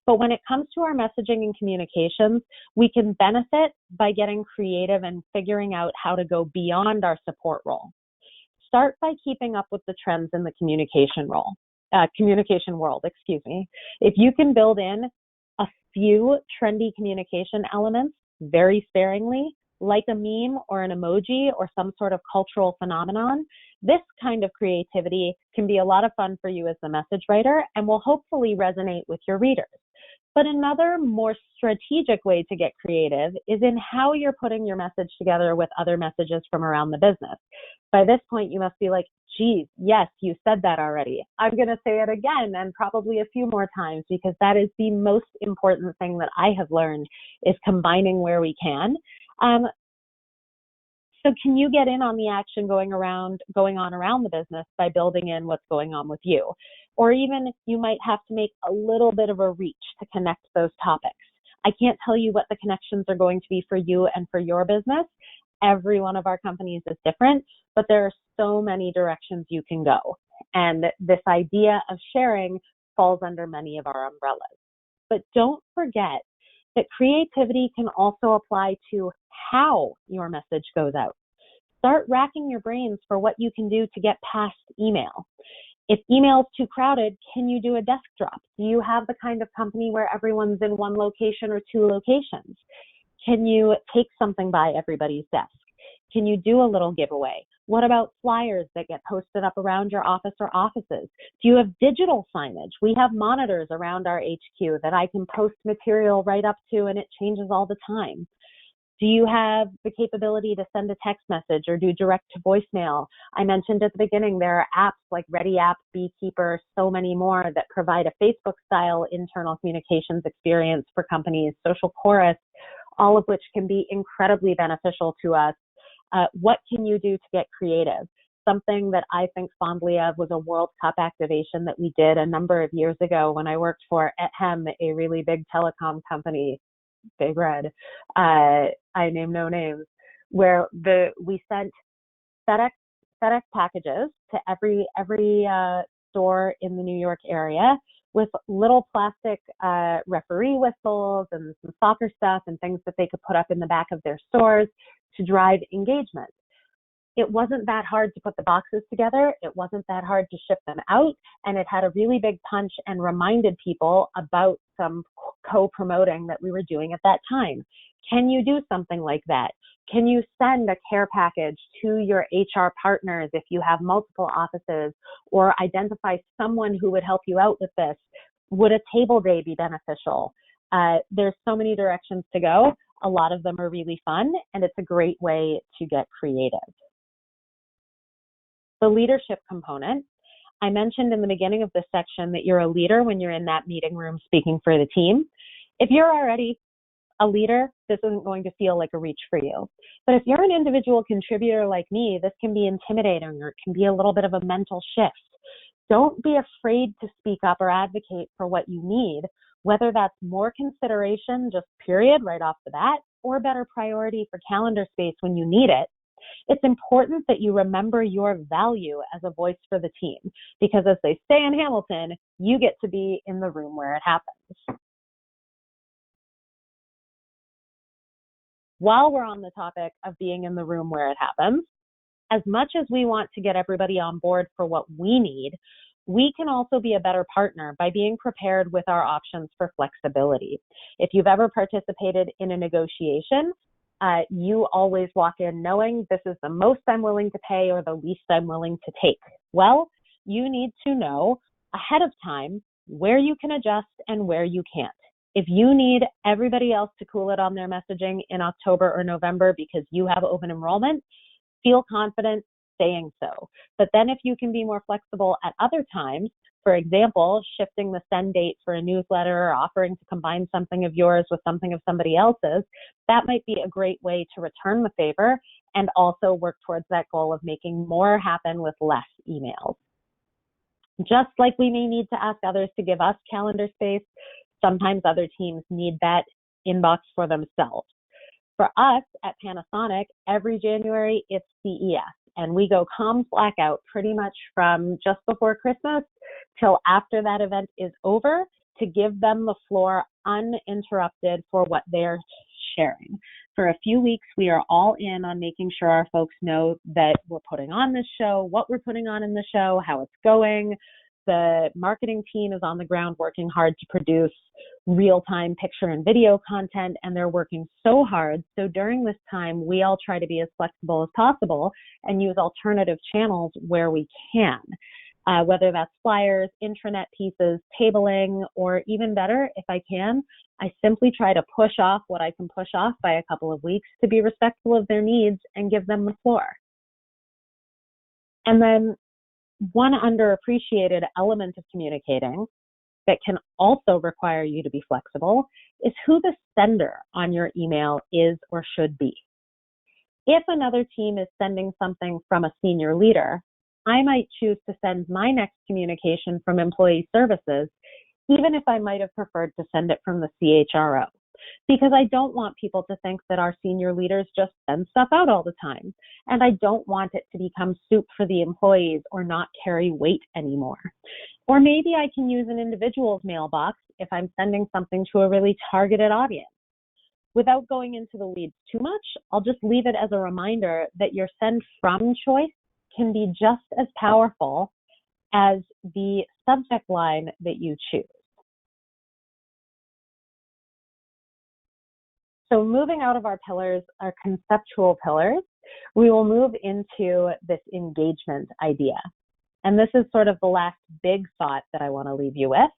But when it comes to our messaging and communications, we can benefit by getting creative and figuring out how to go beyond our support role. Start by keeping up with the trends in the communication world. If you can build in a few trendy communication elements very sparingly, like a meme or an emoji or some sort of cultural phenomenon, this kind of creativity can be a lot of fun for you as the message writer and will hopefully resonate with your readers. But another more strategic way to get creative is in how you're putting your message together with other messages from around the business. By this point, you must be like, geez, yes, you said that already. I'm going to say it again and probably a few more times, because that is the most important thing that I have learned, is combining where we can. So can you get in on the action going on around the business by building in what's going on with you? Or even you might have to make a little bit of a reach to connect those topics. I can't tell you what the connections are going to be for you and for your business. Every one of our companies is different, but there are so many directions you can go. And this idea of sharing falls under many of our umbrellas. But don't forget that creativity can also apply to how your message goes out. Start racking your brains for what you can do to get past email. If email is too crowded, can you do a desk drop? Do you have the kind of company where everyone's in one location or two locations? Can you take something by everybody's desk? Can you do a little giveaway? What about flyers that get posted up around your office or offices? Do you have digital signage? We have monitors around our HQ that I can post material right up to, and it changes all the time. Do you have the capability to send a text message or do direct to voicemail? I mentioned at the beginning, there are apps like Ready App, Beekeeper, so many more that provide a Facebook-style internal communications experience for companies, Social Chorus, all of which can be incredibly beneficial to us. What can you do to get creative? Something that I think fondly of was a World Cup activation that we did a number of years ago when I worked for Ethem, a really big telecom company, Big Red. I name no names, where we sent FedEx packages to every store in the New York area with little plastic referee whistles and some soccer stuff and things that they could put up in the back of their stores to drive engagement. It wasn't that hard to put the boxes together. It wasn't that hard to ship them out. And it had a really big punch and reminded people about some co-promoting that we were doing at that time. Can you do something like that? Can you send a care package to your HR partners if you have multiple offices, or identify someone who would help you out with this? Would a table day be beneficial? There's so many directions to go. A lot of them are really fun, and it's a great way to get creative. The leadership component. I mentioned in the beginning of this section that you're a leader when you're in that meeting room speaking for the team. If you're already a leader, this isn't going to feel like a reach for you. But if you're an individual contributor like me, this can be intimidating, or it can be a little bit of a mental shift. Don't be afraid to speak up or advocate for what you need, whether that's more consideration, just period, right off the bat, or better priority for calendar space when you need it. It's important that you remember your value as a voice for the team, because as they say in Hamilton, you get to be in the room where it happens. While we're on the topic of being in the room where it happens, as much as we want to get everybody on board for what we need, we can also be a better partner by being prepared with our options for flexibility. If you've ever participated in a negotiation, you always walk in knowing this is the most I'm willing to pay or the least I'm willing to take. Well, you need to know ahead of time where you can adjust and where you can't. If you need everybody else to cool it on their messaging in October or November because you have open enrollment, feel confident saying so. But then if you can be more flexible at other times, for example, shifting the send date for a newsletter or offering to combine something of yours with something of somebody else's, that might be a great way to return the favor and also work towards that goal of making more happen with less emails. Just like we may need to ask others to give us calendar space, sometimes other teams need that inbox for themselves. For us at Panasonic, every January it's CES, and we go comms blackout pretty much from just before Christmas till after that event is over to give them the floor uninterrupted for what they're sharing. For a few weeks, we are all in on making sure our folks know that we're putting on this show, what we're putting on in the show, how it's going. The marketing team is on the ground working hard to produce real-time picture and video content, and they're working so hard. So during this time, we all try to be as flexible as possible and use alternative channels where we can, whether that's flyers, intranet pieces, tabling, or even better, if I can, I simply try to push off what I can push off by a couple of weeks to be respectful of their needs and give them the floor. And then one underappreciated element of communicating that can also require you to be flexible is who the sender on your email is or should be. If another team is sending something from a senior leader, I might choose to send my next communication from employee services, even if I might have preferred to send it from the CHRO, because I don't want people to think that our senior leaders just send stuff out all the time, and I don't want it to become soup for the employees or not carry weight anymore. Or maybe I can use an individual's mailbox if I'm sending something to a really targeted audience. Without going into the weeds too much, I'll just leave it as a reminder that your send from choice can be just as powerful as the subject line that you choose. So moving out of our pillars, our conceptual pillars, we will move into this engagement idea. And this is sort of the last big thought that I want to leave you with.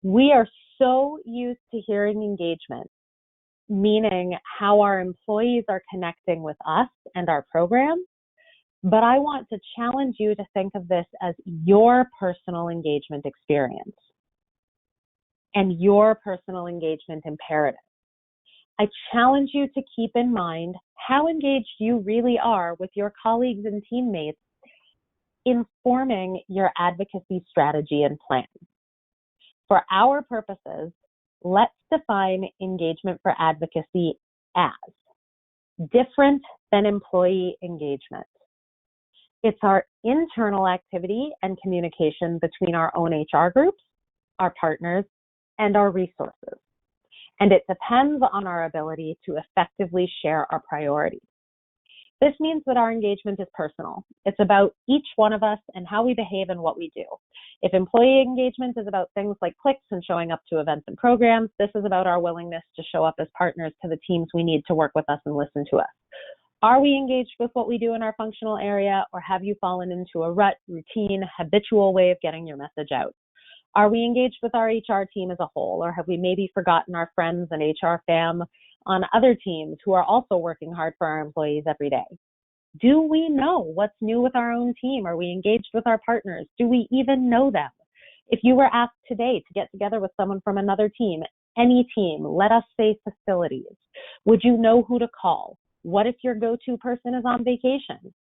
We are so used to hearing engagement, meaning how our employees are connecting with us and our program. But I want to challenge you to think of this as your personal engagement experience and your personal engagement imperative. I challenge you to keep in mind how engaged you really are with your colleagues and teammates in forming your advocacy strategy and plan. For our purposes, let's define engagement for advocacy as different than employee engagement. It's our internal activity and communication between our own HR groups, our partners, and our resources. And it depends on our ability to effectively share our priorities. This means that our engagement is personal. It's about each one of us and how we behave and what we do. If employee engagement is about things like clicks and showing up to events and programs, this is about our willingness to show up as partners to the teams we need to work with us and listen to us. Are we engaged with what we do in our functional area, or have you fallen into a rut, routine, habitual way of getting your message out? Are we engaged with our HR team as a whole, or have we maybe forgotten our friends and HR fam on other teams who are also working hard for our employees every day? Do we know what's new with our own team? Are we engaged with our partners? Do we even know them? If you were asked today to get together with someone from another team, any team, let us say facilities, would you know who to call? What if your go-to person is on vacation?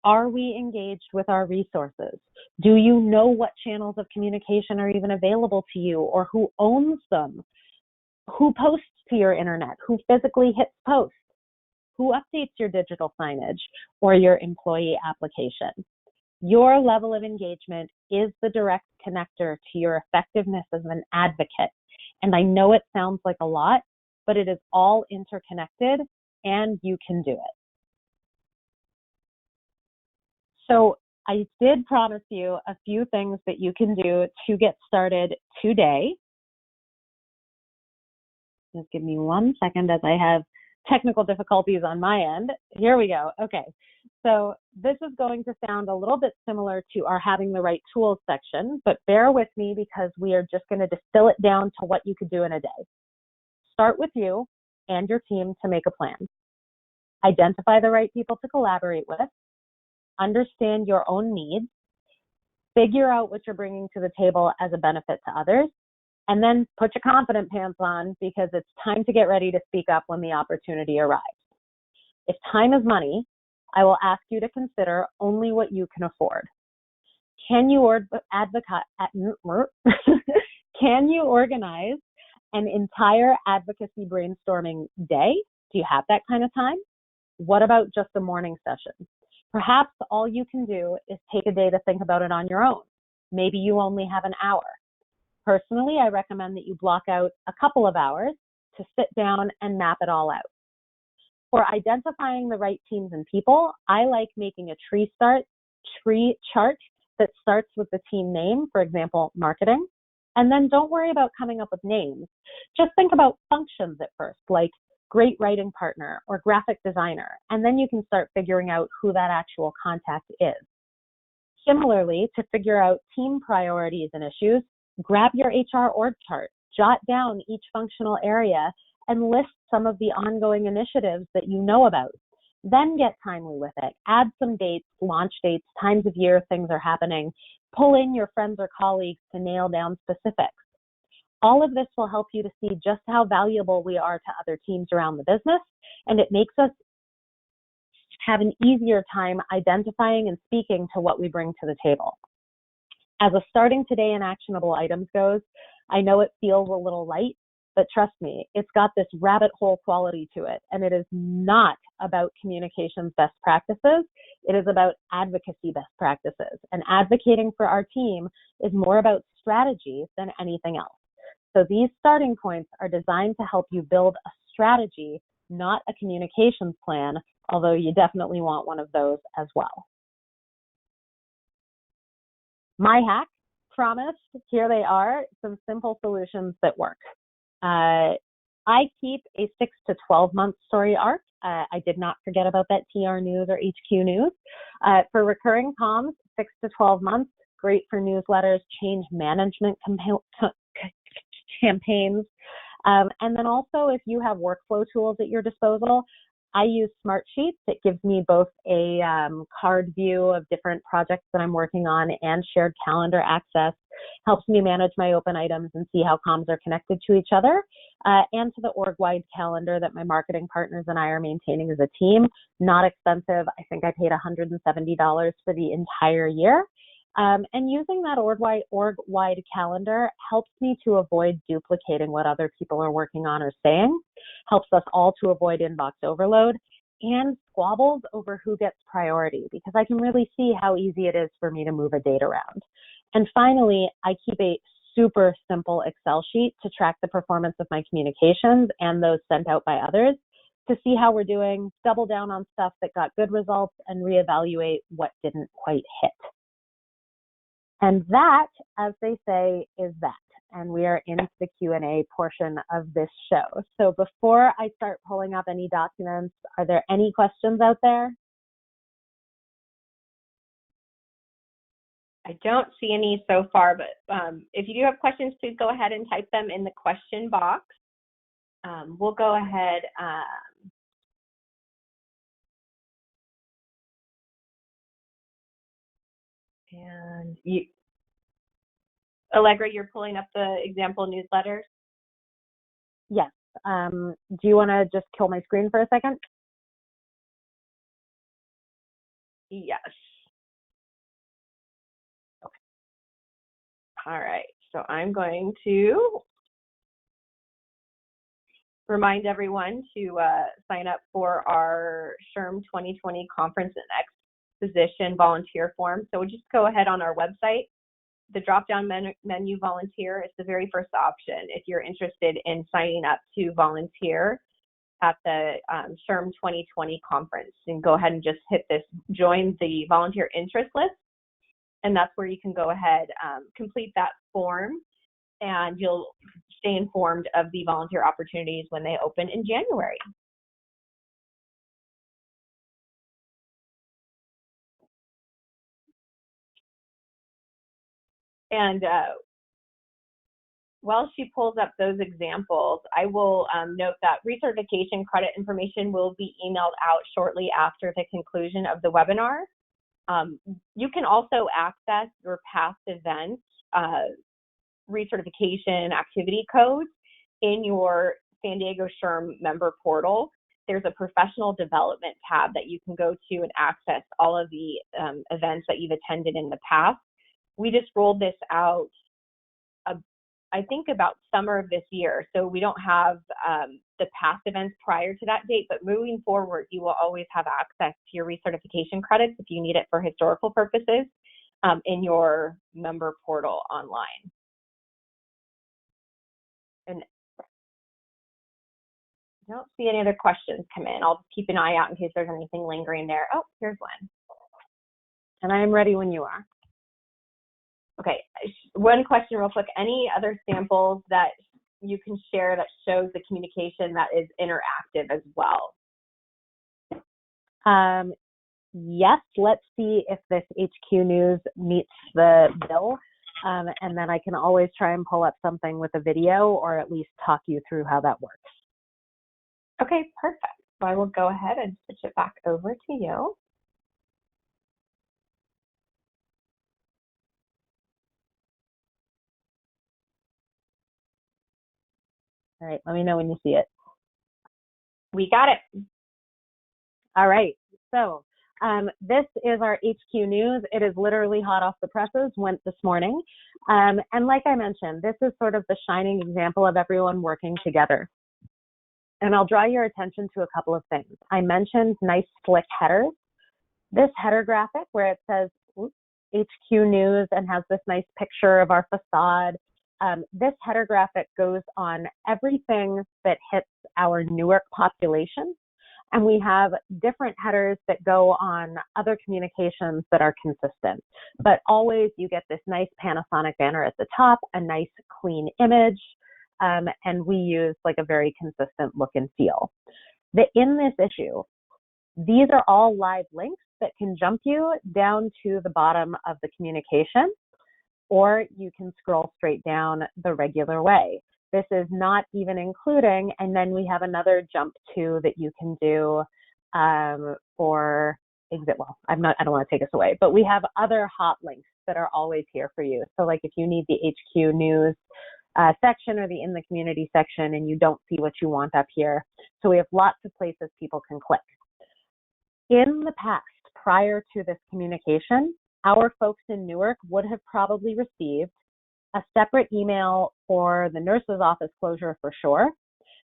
Are we engaged with our resources? Do you know what channels of communication are even available to you, or who owns them? Who posts to your internet? Who physically hits post? Who updates your digital signage or your employee application? Your level of engagement is the direct connector to your effectiveness as an advocate. And I know it sounds like a lot, but it is all interconnected, and you can do it. So I did promise you a few things that you can do to get started today. Just give me 1 second as I have technical difficulties on my end. Here we go. Okay. So this is going to sound a little bit similar to our having the right tools section, but bear with me because we are just going to distill it down to what you could do in a day. Start with you and your team to make a plan. Identify the right people to collaborate with. Understand your own needs. Figure out what you're bringing to the table as a benefit to others. And then put your confident pants on because it's time to get ready to speak up when the opportunity arrives. If time is money, I will ask you to consider only what you can afford. Can you can you organize an entire advocacy brainstorming day? Do you have that kind of time? What about just a morning session? Perhaps all you can do is take a day to think about it on your own. Maybe you only have an hour. Personally, I recommend that you block out a couple of hours to sit down and map it all out. For identifying the right teams and people, I like making a tree chart that starts with the team name, for example, marketing, and then don't worry about coming up with names. Just think about functions at first, like great writing partner or graphic designer, and then you can start figuring out who that actual contact is. Similarly, to figure out team priorities and issues, grab your HR org chart, jot down each functional area, and list some of the ongoing initiatives that you know about. Then get timely with it. Add some dates, launch dates, times of year things are happening. Pull in your friends or colleagues to nail down specifics. All of this will help you to see just how valuable we are to other teams around the business, and it makes us have an easier time identifying and speaking to what we bring to the table. As a starting today and actionable items goes, I know it feels a little light, but trust me, it's got this rabbit hole quality to it, and it is not about communications best practices. It is about advocacy best practices, and advocating for our team is more about strategy than anything else. So these starting points are designed to help you build a strategy, not a communications plan, although you definitely want one of those as well. My hack, promised, here they are, some simple solutions that work. I keep a 6 to 12 month story arc. I did not forget about that TR News or HQ News. For recurring comms, 6 to 12 months, great for newsletters, change management campaigns. And then also if you have workflow tools at your disposal, I use Smartsheets. It gives me both a card view of different projects that I'm working on and shared calendar access. Helps me manage my open items and see how comms are connected to each other, and to the org-wide calendar that my marketing partners and I are maintaining as a team. Not expensive. I think I paid $170 for the entire year. And using that org-wide calendar helps me to avoid duplicating what other people are working on or saying, helps us all to avoid inbox overload, and squabbles over who gets priority, because I can really see how easy it is for me to move a date around. And finally, I keep a super simple Excel sheet to track the performance of my communications and those sent out by others to see how we're doing, double down on stuff that got good results, and reevaluate what didn't quite hit. And that, as they say, is that. And we are into the Q&A portion of this show. So before I start pulling up any documents, are there any questions out there? I don't see any so far, but if you do have questions, please go ahead and type them in the question box. We'll go ahead. And you, Allegra, you're pulling up the example newsletters? Yes. Do you want to just kill my screen for a second? Yes. Okay. All right. So I'm going to remind everyone to sign up for our SHRM 2020 Conference and Exposition volunteer form. So we'll just go ahead on our website. The drop-down menu volunteer is the very first option if you're interested in signing up to volunteer at the SHRM 2020 conference. And go ahead and just hit this join the volunteer interest list, and that's where you can go ahead, complete that form, and you'll stay informed of the volunteer opportunities when they open in January. And while she pulls up those examples, I will note that recertification credit information will be emailed out shortly after the conclusion of the webinar. You can also access your past events recertification activity codes in your San Diego SHRM member portal. There's a professional development tab that you can go to and access all of the events that you've attended in the past. We just rolled this out, I think about summer of this year. So we don't have the past events prior to that date, but moving forward, you will always have access to your recertification credits if you need it for historical purposes in your member portal online. And I don't see any other questions come in. I'll just keep an eye out in case there's anything lingering there. Oh, here's one. And I'm ready when you are. Okay, one question real quick. Any other samples that you can share that shows the communication that is interactive as well? Yes, let's see if this HQ News meets the bill. And then I can always try and pull up something with a video or at least talk you through how that works. Okay, perfect. So I will go ahead and switch it back over to you. All right, let me know when you see it. We got it. All right, so this is our HQ News. It is literally hot off the presses, went this morning. And like I mentioned, this is sort of the shining example of everyone working together. And I'll draw your attention to a couple of things. I mentioned nice slick headers. This header graphic where it says HQ News and has this nice picture of our facade. This header graphic goes on everything that hits our Newark population. And we have different headers that go on other communications that are consistent. But always you get this nice Panasonic banner at the top, a nice clean image, and we use like a very consistent look and feel. In this issue, these are all live links that can jump you down to the bottom of the communication, or you can scroll straight down the regular way. This is not even including, and then we have another jump to that you can do for exit. Well, I don't want to take us away, but we have other hot links that are always here for you. So like if you need the HQ News section or the in the community section and you don't see what you want up here. So we have lots of places people can click. In the past, prior to this communication, our folks in Newark would have probably received a separate email for the nurse's office closure for sure.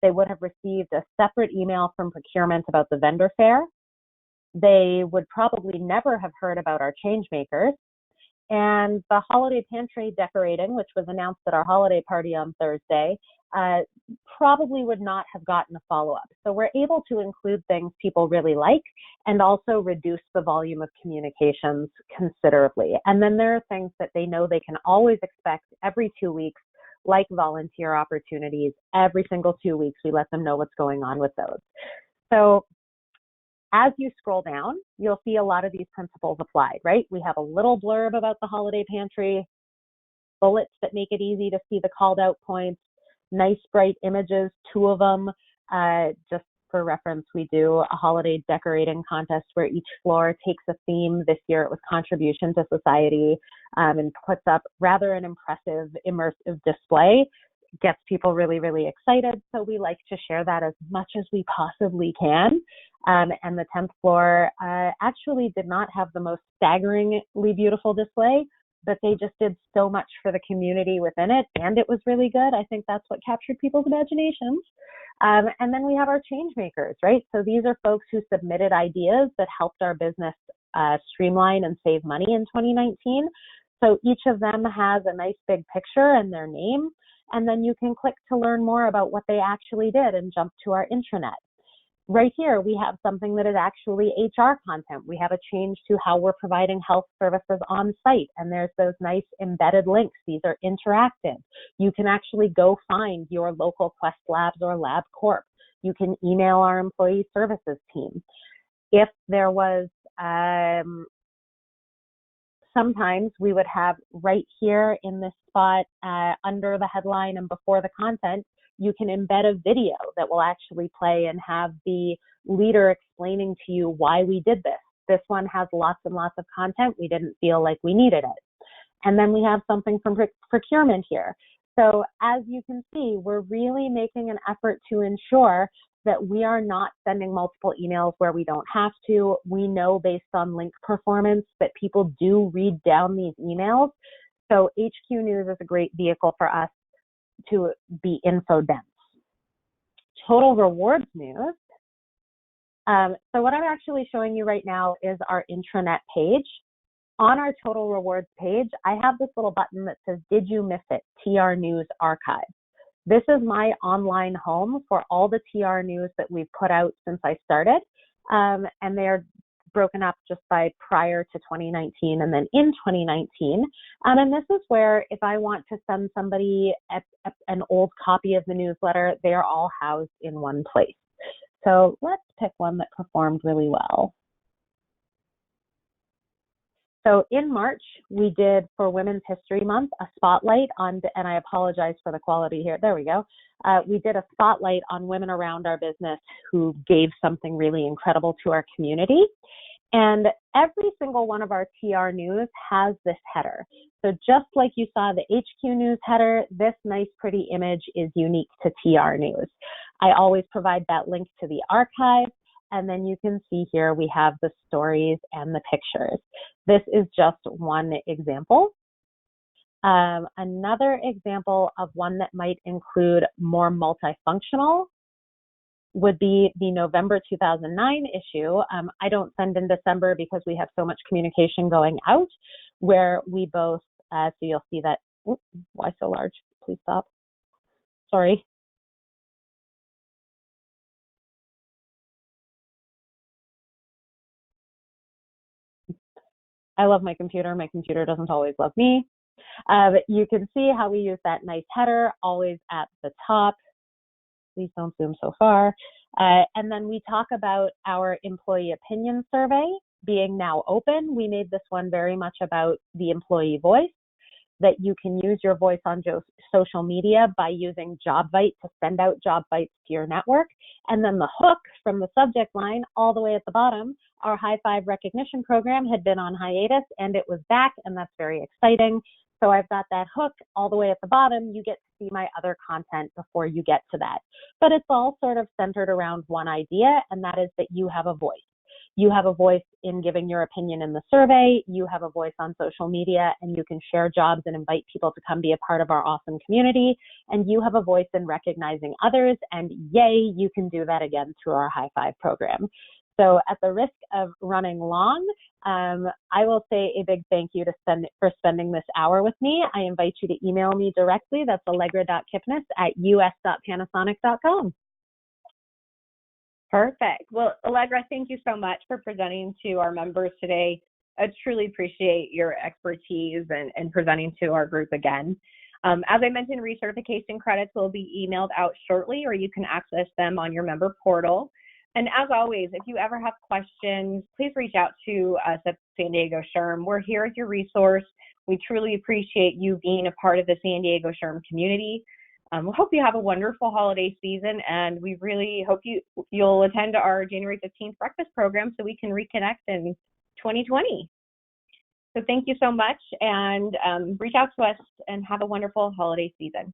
They would have received a separate email from procurement about the vendor fair. They would probably never have heard about our change makers. And the holiday pantry decorating, which was announced at our holiday party on Thursday, probably would not have gotten a follow-up. So we're able to include things people really like and also reduce the volume of communications considerably. And then there are things that they know they can always expect every 2 weeks, like volunteer opportunities. Every single 2 weeks, we let them know what's going on with those. So as you scroll down, you'll see a lot of these principles applied, right? We have a little blurb about the holiday pantry, bullets that make it easy to see the called out points, nice bright images, 2 of them. Just for reference, we do a holiday decorating contest where each floor takes a theme. This year it was contribution to society, and puts up rather an impressive, immersive display. Gets people really, really excited. So we like to share that as much as we possibly can. And the 10th floor actually did not have the most staggeringly beautiful display, but they just did so much for the community within it, and it was really good. I think that's what captured people's imaginations. And then we have our change makers, right? So these are folks who submitted ideas that helped our business streamline and save money in 2019. So each of them has a nice big picture and their name, and then you can click to learn more about what they actually did and jump to our intranet. Right here, we have something that is actually HR content. We have a change to how we're providing health services on site, and there's those nice embedded links. These are interactive. You can actually go find your local Quest Labs or LabCorp. You can email our employee services team. If there was sometimes we would have right here in this spot under the headline and before the content, you can embed a video that will actually play and have the leader explaining to you why we did this. This one has lots and lots of content. We didn't feel like we needed it. And then we have something from procurement here. So as you can see, we're really making an effort to ensure that we are not sending multiple emails where we don't have to. We know based on link performance that people do read down these emails. So HQ News is a great vehicle for us to be info dense. Total Rewards News. So what I'm actually showing you right now is our intranet page. On our Total Rewards page, I have this little button that says, "Did you miss it? TR News Archive." This is my online home for all the TR news that we've put out since I started. And they're broken up just by prior to 2019 and then in 2019. And this is where if I want to send somebody an old copy of the newsletter, they are all housed in one place. So let's pick one that performed really well. So in March, we did for Women's History Month a spotlight on, and I apologize for the quality here. There we go. We did a spotlight on women around our business who gave something really incredible to our community. And every single one of our TR news has this header. So just like you saw the HQ News header, this nice, pretty image is unique to TR News. I always provide that link to the archive. And then you can see here we have the stories and the pictures. This is just one example. Another example of one that might include more multifunctional would be the November 2009 issue. I don't send in December because we have so much communication going out where we both, so you'll see that, why so large? Please stop. Sorry. I love my computer. My computer doesn't always love me. But you can see how we use that nice header always at the top. Please don't zoom so far. And then we talk about our employee opinion survey being now open. We made this one very much about the employee voice, that you can use your voice on social media by using JobVite to send out job bites to your network. And then the hook from the subject line all the way at the bottom, our High Five recognition program had been on hiatus and it was back, and that's very exciting. So I've got that hook all the way at the bottom. You get to see my other content before you get to that. But it's all sort of centered around one idea, and that is that you have a voice. You have a voice in giving your opinion in the survey. You have a voice on social media, and you can share jobs and invite people to come be a part of our awesome community. And you have a voice in recognizing others, and yay, you can do that again through our High Five program. So at the risk of running long, I will say a big thank you for spending this hour with me. I invite you to email me directly. That's allegra.kipnis@us.panasonic.com. Perfect. Well, Allegra, thank you so much for presenting to our members today. I truly appreciate your expertise and presenting to our group again. As I mentioned, recertification credits will be emailed out shortly, or you can access them on your member portal. And as always, if you ever have questions, please reach out to us at San Diego SHRM. We're here as your resource. We truly appreciate you being a part of the San Diego SHRM community. We hope you have a wonderful holiday season, and we really hope you'll attend our January 15th breakfast program so we can reconnect in 2020. So thank you so much, and reach out to us and have a wonderful holiday season.